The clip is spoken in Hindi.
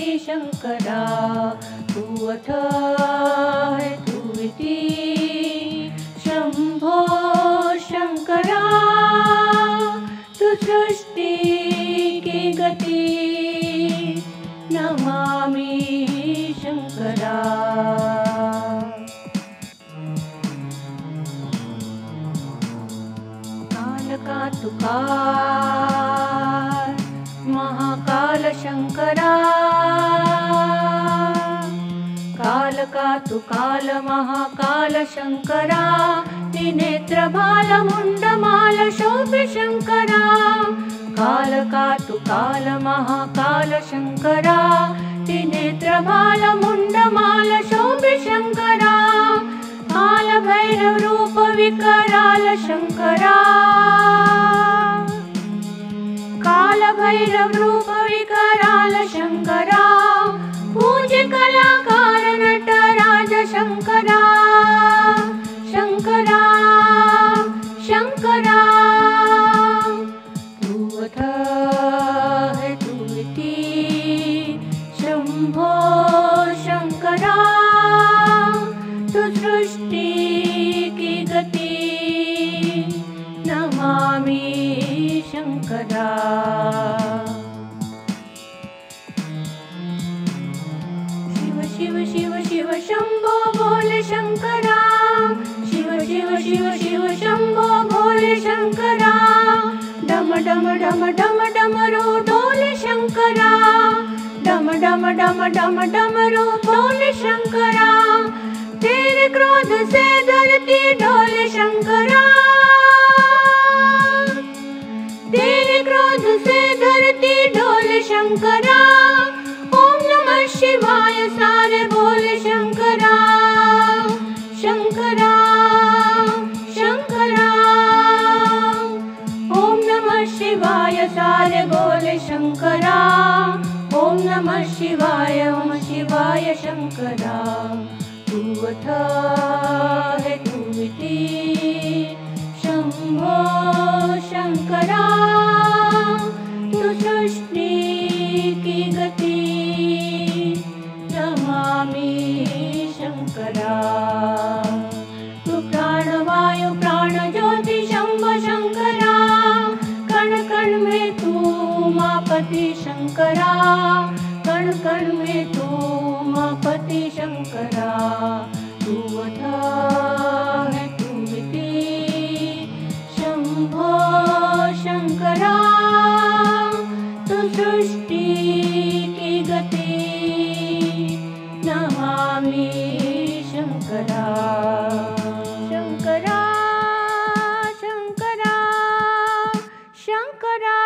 गति शंकरा, तू अथ है तू इति शंभो शंकरा, तू सृष्टि की गति नमामि शंकरा। काल का तू काल महाकाल शंकरा, काल का तू काल महाकाल शंकरा, त्रिनेत्र भाल मुंड माल शोभे शंकरा, काल का तू काल महाकाल शंकरा, त्रिनेत्र भाल मुंड माल शोभे शंकरा, काल भैरव रूप विकराल शंकरा, काल भैरव रूप विकराल शंकरा, पूज्य कलाकार नटराज शंकरा, शंकरा शंकरा, तू अथ है तू इति शंभो शंकरा, तू सृष्टि की गति नमामि शंकरा। शिव शिव शिव शंभो भोले शंकरा, शिव शिव शिव शिव शंभो भोले शंकरा, डम डम डम डम डमरू डोले शंकरा, डम डम डम डम डमरू डोले शंकरा, तेरे क्रोध से धरती डोले शंकरा, तेरे क्रोध से धरती डोले शंकरा, ओम नमः शिवाय सारे बोले शंकरा, शंकरा शंकरा, ओम नमः शिवाय सारे बोले शंकरा, ओम नमः शिवाय ओम शिवाय शंकरा, तू अथ है तू इति शंभो शंकरा, तू सृष्टि की गति नमामि शंकरा, तू प्राणवायु प्राण ज्योति शंभो शंकरा, कण कण में तू मापति शंकरा, कण कण में तू मापति शंकरा, तू अथ है तू इति शंभो शंकरा, तू सृष्टि की गति नमामि शंकरा, शंकरा शंकरा शंकरा।